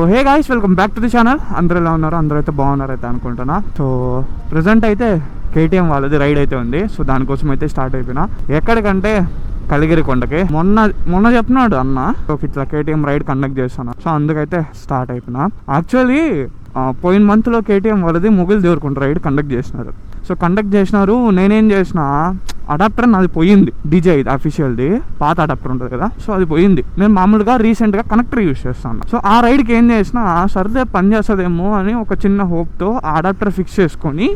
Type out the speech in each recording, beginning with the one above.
Hey guys, welcome back to the channel. అందరూ ఎలా ఉన్నారు? అందరూ అయితే బాగున్నారు అయితే అనుకుంటున్నా. సో ప్రజెంట్ అయితే కేటీఎం వాళ్ళది రైడ్ అయితే ఉంది. సో దానికోసం అయితే స్టార్ట్ అయిపోయినా. ఎక్కడికంటే కలిగిరి కొండకి. మొన్న చెప్పినాడు అన్న ఇట్లా కేటీఎం రైడ్ కండక్ట్ చేస్తాను. సో అందుకైతే స్టార్ట్ అయిపోయినా. యాక్చువల్లీ పోయిన మంత్లో కేటీఎం వాళ్ళది మొగిలి దేవరకొండ రైడ్ కండక్ట్ చేసినారు. సో కండక్ట్ చేసినారు. నేనేం చేసిన, అడాప్టర్ నాది పోయింది, డీజే ఇది అఫీషియల్ది, పాత అడాప్టర్ ఉంటుంది కదా. సో అది పోయింది. నేను మామూలుగా రీసెంట్గా కనెక్టర్ యూజ్ చేస్తాను. సో ఆ రైడ్కి ఏం చేసిన, సర్దే పని చేస్తుందేమో అని ఒక చిన్న హోప్తో ఆ అడాప్టర్ ఫిక్స్ చేసుకొని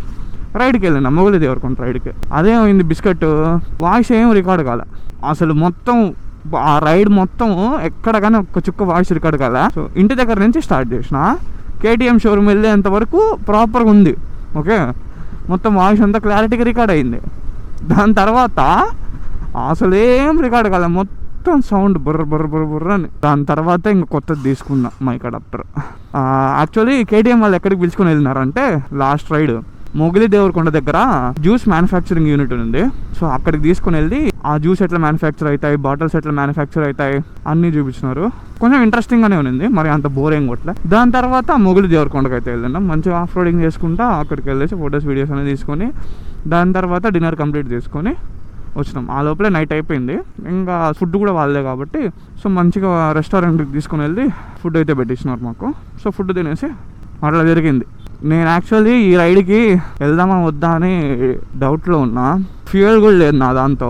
రైడ్కి వెళ్ళిన, మొగలి దేవరకొండ రైడ్కి. అదే అయింది బిస్కెట్, వాయిస్ ఏం రికార్డ్ కాలే అసలు. మొత్తం ఆ రైడ్ మొత్తం ఎక్కడ కానీ ఒక్క చుక్క వాయిస్ రికార్డ్ కాలే. సో ఇంటి దగ్గర నుంచి స్టార్ట్ చేసిన, కేటీఎం షోరూమ్ వెళ్ళేంత వరకు ప్రాపర్గా ఉంది. ఓకే, మొత్తం వాయిస్ అంతా క్లారిటీగా రికార్డ్ అయింది. దాని తర్వాత అసలు ఏం రికార్డ్ కాలే, మొత్తం సౌండ్ బుర్ర బుర్ర బుర్ర బుర్ర అని. దాని తర్వాత ఇంక కొత్తది తీసుకున్నా మైక్ అడాప్టర్. యాక్చువల్లీ కేటీఎం వాళ్ళు ఎక్కడికి పిలుచుకొని వెళ్ళినారంటే, లాస్ట్ రైడ్ మొగిలి దేవరకొండ దగ్గర జ్యూస్ మ్యానుఫ్యాక్చరింగ్ యూనిట్ ఉంది. సో అక్కడికి తీసుకుని వెళ్ళి ఆ జ్యూస్ ఎట్లా మ్యానుఫ్యాక్చర్ అవుతాయి, బాటిల్స్ ఎట్లా మ్యానుఫ్యాక్చర్ అవుతాయి అన్నీ చూపించినారు. కొంచెం ఇంట్రెస్టింగ్గానే ఉంది, మరి అంత బోరింగ్ కొట్లే. దాని తర్వాత మొగిలి దేవరకొండకి అయితే వెళ్ళినాం. మంచిగా ఆఫ్ రోడింగ్ చేసుకుంటా అక్కడికి వెళ్ళేసి ఫొటోస్ వీడియోస్ అనేది తీసుకొని, దాని తర్వాత డిన్నర్ కంప్లీట్ చేసుకొని వచ్చినాం. ఆ లోపలే నైట్ అయిపోయింది. ఇంకా ఫుడ్ కూడా వాళ్ళే కాబట్టి సో మంచిగా రెస్టారెంట్కి తీసుకుని వెళ్ళి ఫుడ్ అయితే పెట్టించినారు మాకు. సో ఫుడ్ తినేసి అట్లా జరిగింది. నేను యాక్చువల్లీ ఈ రైడ్కి వెళ్దామా వద్దా అని డౌట్లో ఉన్నా. ఫ్యూయల్ కూడా లేదు నా దాంతో,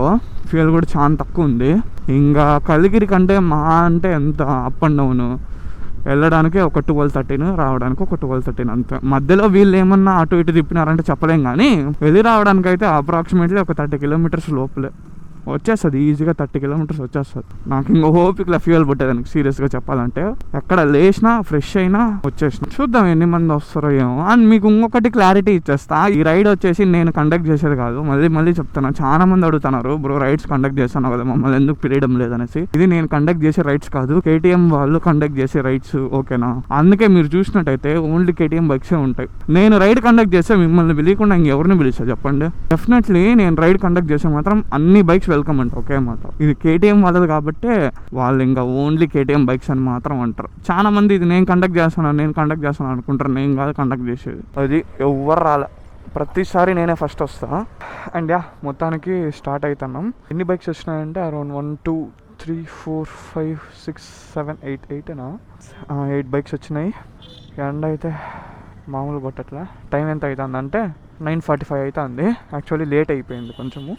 ఫ్యూయల్ కూడా చాలా తక్కువ ఉంది. ఇంకా కలిగిరి కంటే మా అంటే ఎంత అప్ అండ్ డౌన్, వెళ్ళడానికి ఒక 12-13, రావడానికి ఒక 12-13 అంతే. మధ్యలో వీళ్ళు ఏమన్నా అటు ఇటు తిప్పినారంటే చెప్పలేం, కానీ వెళ్ళి రావడానికి అయితే అప్రాక్సిమేట్లీ ఒక 30 కిలోమీటర్స్ లోపలే వచ్చేస్తుంది. ఈజీగా 30 కిలోమీటర్స్ వచ్చేస్తుంది. నాకు ఇంకో ఓపికలా ఫ్యూయల్ పుట్టేదానికి సీరియస్గా చెప్పాలంటే. ఎక్కడ లేచినా ఫ్రెష్ అయినా వచ్చేసిన. చూద్దాం ఎన్ని మంది వస్తారో ఏమో. అండ్ మీకు ఇంకొకటి క్లారిటీ ఇచ్చేస్తా, ఈ రైడ్ వచ్చేసి నేను కండక్ట్ చేసేది కాదు. మళ్ళీ చెప్తాను, చాలా మంది అడుగుతున్నారు, బ్రో రైడ్స్ కండక్ట్ చేస్తాను కదా, మమ్మల్ని ఎందుకు పిలియడం లేదనేసి. ఇది నేను కండక్ట్ చేసే రైడ్స్ కాదు, కేటీఎం వాళ్ళు కండక్ట్ చేసే రైడ్స్. ఓకేనా? అందుకే మీరు చూసినట్టయితే ఓన్లీ కేటీఎం బైక్సే ఉంటాయి. నేను రైడ్ కండక్ట్ చేస్తే మిమ్మల్ని పిలియకుండా ఇంకెవరిని పిలుస్తా చెప్పండి? డెఫినెట్లీ నేను రైడ్ కండక్ట్ చేస్తే మాత్రం అన్ని బైక్స్ వెల్కమ్ అంట. ఓకే మాట, ఇది కేటీఎం వాళ్ళది కాబట్టి వాళ్ళు ఇంకా ఓన్లీ కేటీఎం బైక్స్ అని మాత్రం అంటారు. చాలా మంది ఇది నేను కండక్ట్ చేస్తాను అనుకుంటారు. నేను కాదు కండక్ట్ చేసేది. అది ఎవరు రాలే, ప్రతిసారి నేనే ఫస్ట్ వస్తా. అండ్ మొత్తానికి స్టార్ట్ అవుతున్నాం. ఎన్ని బైక్స్ వచ్చినాయంటే అరౌండ్ 1 2 3 4 5 6 7 8 8 బైక్స్ వచ్చినాయి. ఎండ అయితే మామూలు కొట్టట్లా. టైం ఎంత అవుతుందంటే 9:45 అవుతుంది. యాక్చువల్లీ లేట్ అయిపోయింది కొంచెము.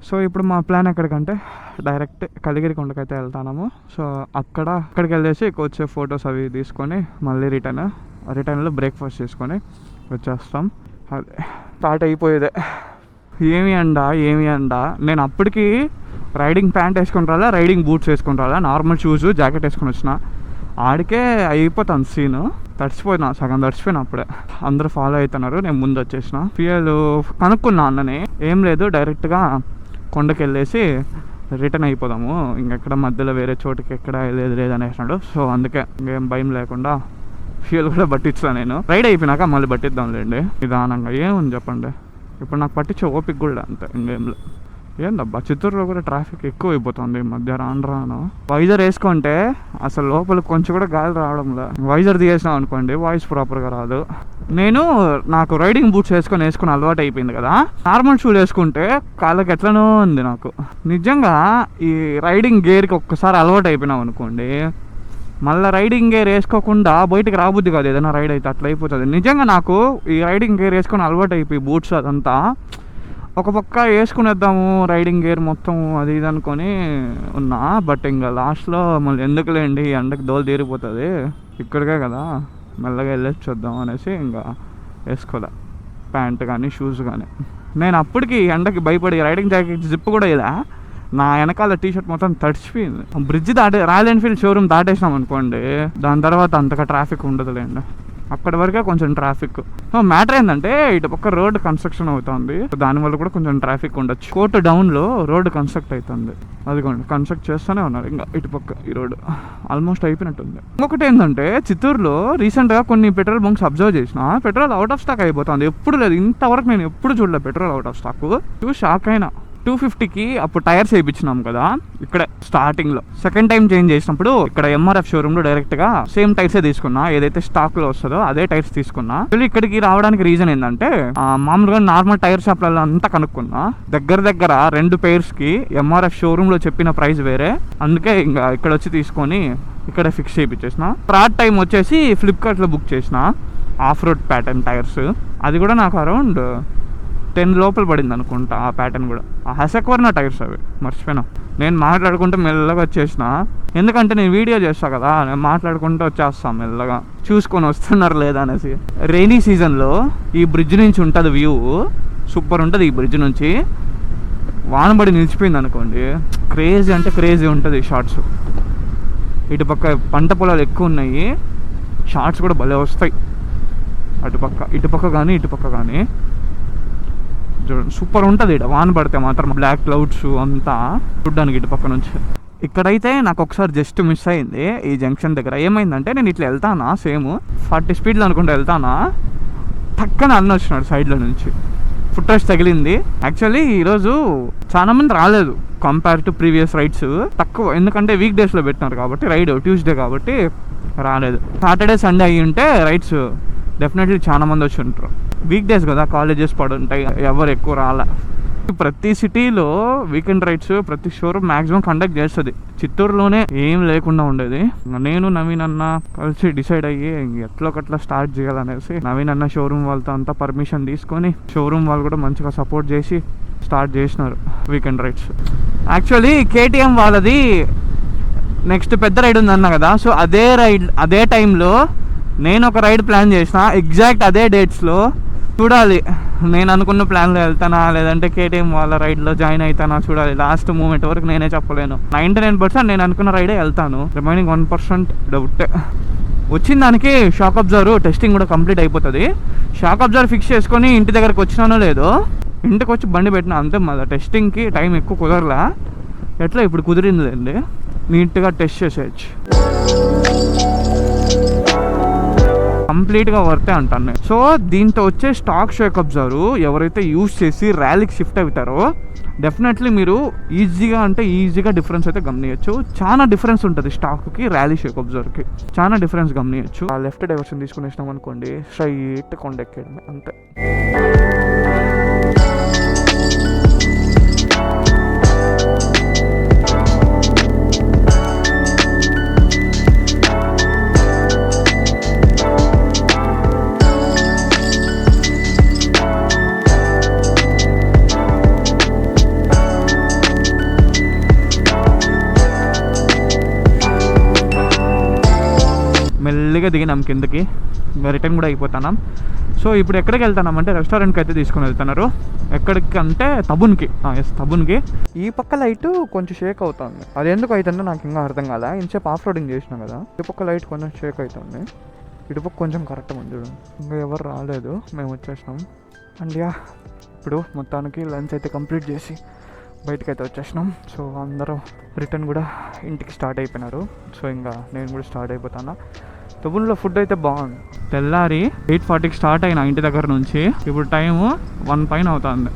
సో ఇప్పుడు మా ప్లాన్ ఎక్కడికంటే డైరెక్ట్ కలిగిరి కొండకైతే వెళ్తాము. సో అక్కడికి వెళ్ళేసి వచ్చే ఫొటోస్ అవి తీసుకొని మళ్ళీ రిటర్న్లో బ్రేక్ఫాస్ట్ చేసుకొని వచ్చేస్తాం. అదే స్టార్ట్ అయిపోయేదే. ఏమి అండ నేను అప్పటికి రైడింగ్ ప్యాంట్ వేసుకుని రాలా, రైడింగ్ బూట్స్ వేసుకుని రాలా, నార్మల్ షూస్ జాకెట్ వేసుకొని వచ్చిన. ఆడికే అయిపోతాను సీను. సగం తడిచిపోయినా అప్పుడే. అందరూ ఫాలో అవుతున్నారు, నేను ముందు వచ్చేసిన. ఫ్యూయల్ కనుక్కున్నా అన్నని, ఏం లేదు డైరెక్ట్గా కొండకి వెళ్ళేసి రిటర్న్ అయిపోదాము, ఇంకెక్కడ మధ్యలో వేరే చోటుకి ఎక్కడ లేదు అనేసినాడు. సో అందుకే ఇంకేం భయం లేకుండా ఫ్యూయల్ కూడా పట్టించాను నేను. రైడ్ అయిపోయినాక మళ్ళీ పట్టిద్దాంలేండి నిదానంగా. ఏముంది చెప్పండి, ఇప్పుడు నాకు పట్టించే ఓపిక కూడా అంతే, ఇంకేంలో. ఏందబ్బా చిత్తూరులో కూడా ట్రాఫిక్ ఎక్కువ అయిపోతుంది ఈ మధ్య రాను. వైజర్ వేసుకుంటే అసలు లోపల కొంచెం కూడా గాలి రావడంలో. వైజర్ తీసేసినాం అనుకోండి వాయిస్ ప్రాపర్గా రాదు. నాకు రైడింగ్ బూట్స్ వేసుకొని అలవాటు అయిపోయింది కదా. నార్మల్ షూలు వేసుకుంటే కాళ్ళకి ఎట్లనో ఉంది నాకు. నిజంగా ఈ రైడింగ్ గేర్కి ఒక్కసారి అలవాటు అయిపోయినాం అనుకోండి, మళ్ళీ రైడింగ్ గేర్ వేసుకోకుండా బయటకు రాబుద్ది కాదు. ఏదైనా రైడ్ అయితే అట్లా అయిపోతుంది. నిజంగా నాకు ఈ రైడింగ్ గేర్ వేసుకొని అలవాటు అయిపోయి బూట్స్ అదంతా ఒక పక్క వేసుకునేద్దాము రైడింగ్ గేర్ మొత్తం అది ఇది అనుకొని ఉన్నా. బట్ ఇంకా లాస్ట్లో మళ్ళీ ఎందుకులేండి, ఎండకి దోలు తీరిపోతుంది, ఇక్కడికే కదా మెల్లగా వెళ్ళేసి చూద్దాం అనేసి ఇంకా వేసుకోలే ప్యాంట్ కానీ షూస్ కానీ. నేను అప్పటికి ఎండకి భయపడి రైడింగ్ జాకెట్ జిప్ కూడా ఇలా నా వెనకాల టీషర్ట్ మొత్తం తడిచిపోయింది. బ్రిడ్జ్ రాయల్ ఎన్ఫీల్డ్ షోరూమ్ దాటేసినాం అనుకోండి, దాని తర్వాత అంతగా ట్రాఫిక్ ఉండదులేండి. అక్కడి వరకే కొంచెం ట్రాఫిక్. మ్యాటర్ ఏంటంటే ఇటు పక్క రోడ్ కన్స్ట్రక్షన్ అవుతుంది, దానివల్ల కూడా కొంచెం ట్రాఫిక్ ఉండొచ్చు. కోర్టు డౌన్లో రోడ్డు కన్స్ట్రక్ట్ అవుతుంది, అదిగోండి కన్స్ట్రక్ట్ చేస్తూనే ఉన్నారు. ఇంకా ఇటు పక్క ఈ రోడ్డు ఆల్మోస్ట్ అయిపోయినట్టుంది. ఇంకొకటి ఏంటంటే చిత్తూరులో రీసెంట్గా కొన్ని పెట్రోల్ బంక్స్ అబ్జర్వ్ చేసిన, పెట్రోల్ అవుట్ ఆఫ్ స్టాక్ అయిపోతుంది. ఎప్పుడు లేదు ఇంతవరకు, నేను ఎప్పుడు చూడలేదు పెట్రోల్ అవుట్ ఆఫ్ స్టాక్. చూసి షాక్ అయినా. 250కి అప్పుడు టైర్స్ వేయించినాం కదా ఇక్కడ స్టార్టింగ్లో. సెకండ్ టైం చేంజ్ చేసినప్పుడు ఇక్కడ ఎంఆర్ఎఫ్ షోరూంలో డైరెక్ట్గా సేమ్ టైర్సే తీసుకున్నా, ఏదైతే స్టాక్లో వస్తుందో అదే టైర్స్ తీసుకున్నా. ఇక్కడికి రావడానికి రీజన్ ఏంటంటే మామూలుగా నార్మల్ టైర్ షాప్లలో అంతా కనుక్కున్నా, దగ్గర 2 పైర్స్కి ఎంఆర్ఎఫ్ షోరూంలో చెప్పిన ప్రైస్ వేరే, అందుకే ఇంకా ఇక్కడ వచ్చి తీసుకొని ఇక్కడ ఫిక్స్ చేయించేసిన. థర్డ్ టైం వచ్చేసి ఫ్లిప్కార్ట్లో బుక్ చేసిన ఆఫ్ రోడ్ ప్యాటర్న్ టైర్స్. అది కూడా నాకు అరౌండ్ 10 లోపల పడింది అనుకుంటా ఆ ప్యాటర్న్ కూడా. ఆ హసెక్వర్న టైర్స్ అవి మర్చిపోయినా. నేను మాట్లాడుకుంటూ మెల్లగా వచ్చేసిన, ఎందుకంటే నేను వీడియో చేస్తా కదా, నేను మాట్లాడుకుంటూ వచ్చేస్తాను మెల్లగా, చూసుకొని వస్తున్నారు లేదా అనేసి. రైనీ సీజన్లో ఈ బ్రిడ్జ్ నుంచి ఉంటుంది వ్యూ, సూపర్ ఉంటుంది. ఈ బ్రిడ్జ్ నుంచి వానబడి నిలిచిపోయింది అనుకోండి, క్రేజీ అంటే క్రేజీ ఉంటుంది షార్ట్స్. ఇటుపక్క పంట పొలాలు ఎక్కువ ఉన్నాయి, షార్ట్స్ కూడా భలే వస్తాయి. ఇటుపక్క కానీ ఇటుపక్క కానీ చూడండి, సూపర్ ఉంటుంది. ఇక్కడ వాన పడితే మాత్రం బ్లాక్ క్లౌడ్స్ అంతా చూడ్డానికి ఇటుపక్క నుంచి. ఇక్కడైతే నాకు ఒకసారి జస్ట్ మిస్ అయింది ఈ జంక్షన్ దగ్గర. ఏమైందంటే నేను ఇట్లా వెళ్తానా, సేమ్ 40 స్పీడ్లో అనుకుంటా వెళ్తానా, టక్కన అన్న వచ్చినాడు సైడ్లో నుంచి, ఫుట్ రెస్ట్ తగిలింది. యాక్చువల్లీ ఈరోజు చాలా మంది రాలేదు కంపేర్ టు ప్రీవియస్ రైడ్స్, తక్కువ. ఎందుకంటే వీక్ డేస్లో పెట్టినారు కాబట్టి, రైడ్ ట్యూస్డే కాబట్టి రాలేదు. సాటర్డే సండే అయ్యి ఉంటే రైడ్స్ డెఫినెట్లీ చాలా మంది వచ్చి ఉంటారు. వీక్ డేస్ కదా, కాలేజెస్ పడి ఉంటాయి, ఎవరు ఎక్కువ రాలే. ప్రతి సిటీలో వీకెండ్ రైడ్స్ ప్రతి షోరూమ్ మ్యాక్సిమం కండక్ట్ చేస్తుంది. చిత్తూరులోనే ఏం లేకుండా ఉండేది. నేను నవీన్ అన్న కలిసి డిసైడ్ అయ్యి ఎట్లొకట్లా స్టార్ట్ చేయాలనేసి నవీన్ అన్న షోరూమ్ వాళ్ళతో అంతా పర్మిషన్ తీసుకొని, షోరూమ్ వాళ్ళు కూడా మంచిగా సపోర్ట్ చేసి స్టార్ట్ చేసినారు వీకెండ్ రైడ్స్. యాక్చువల్లీ కేటీఎం వాళ్ళది నెక్స్ట్ పెద్ద రైడ్ ఉంది అన్నా కదా, సో అదే టైంలో నేను ఒక రైడ్ ప్లాన్ చేసిన, ఎగ్జాక్ట్ అదే డేట్స్లో. చూడాలి నేను అనుకున్న ప్లాన్లో వెళ్తానా లేదంటే కేటీఎం వాళ్ళ రైడ్లో జాయిన్ అవుతానా చూడాలి. లాస్ట్ మూమెంట్ వరకు నేనే చెప్పలేను. 99% నేను అనుకున్న రైడే వెళ్తాను, రిమైనింగ్ 1% డౌట్. వచ్చిన దానికి షాక్ అబ్జర్వ్ టెస్టింగ్ కూడా కంప్లీట్ అయిపోతుంది. షాక్ అబ్జర్వ్ ఫిక్స్ చేసుకొని ఇంటి దగ్గరకు వచ్చినానో లేదో, ఇంటికి వచ్చి బండి పెట్టినా అంతే. మళ్ళీ టెస్టింగ్కి టైం ఎక్కువ కుదరలా, ఎట్లా ఇప్పుడు కుదిరిందండి, నీట్గా టెస్ట్ చేసేయచ్చు. కంప్లీట్గా వర్తే అంటాను నేను. సో దీంతో వచ్చే స్టాక్ షాక్ అబ్జర్వ్ ఎవరైతే యూజ్ చేసి ర్యాలీకి షిఫ్ట్ అవుతారో డెఫినెట్లీ మీరు ఈజీగా డిఫరెన్స్ అయితే గమనియచ్చు. చాలా డిఫరెన్స్ ఉంటుంది స్టాక్కి ర్యాలీ షాక్ అబ్జర్వ్కి, చాలా డిఫరెన్స్ గమనియచ్చు. ఆ లెఫ్ట్ డైవర్షన్ తీసుకునేసినాం అనుకోండి, స్ట్రైట్ కొండ ఎక్కడమే అంతే. మెల్లిగా దిగినాం కిందకి, రిటర్న్ కూడా అయిపోతున్నాం. సో ఇప్పుడు ఎక్కడికి వెళ్తున్నామంటే రెస్టారెంట్కి అయితే తీసుకుని వెళ్తున్నారు. ఎక్కడికి అంటే తబున్కి. ఎస్, తబున్కి. ఈ పక్క లైట్ కొంచెం షేక్ అవుతుంది, అది ఎందుకు అవుతుందో నాకు ఇంకా అర్థం కాదా. ఇంచేపు ఆఫ్ రోడింగ్ చేసినాం కదా, ఈ పక్క లైట్ కొంచెం షేక్ అవుతుంది, ఇటుపక్క కొంచెం కరెక్ట్గా ఉంది చూడండి. ఇంకా ఎవరు రాలేదు, మేము వచ్చేసినాం. అండ్ ఇప్పుడు మొత్తానికి లంచ్ అయితే కంప్లీట్ చేసి బయటకైతే వచ్చేసినాం. సో అందరూ రిటర్న్ కూడా ఇంటికి స్టార్ట్ అయిపోయినారు. సో ఇంకా నేను కూడా స్టార్ట్ అయిపోతాను. తబున్లో ఫుడ్ అయితే బాగుంది. తెల్లారి 8:40కి స్టార్ట్ అయినా ఇంటి దగ్గర నుంచి, ఇప్పుడు టైము 1 పైన అవుతుంది.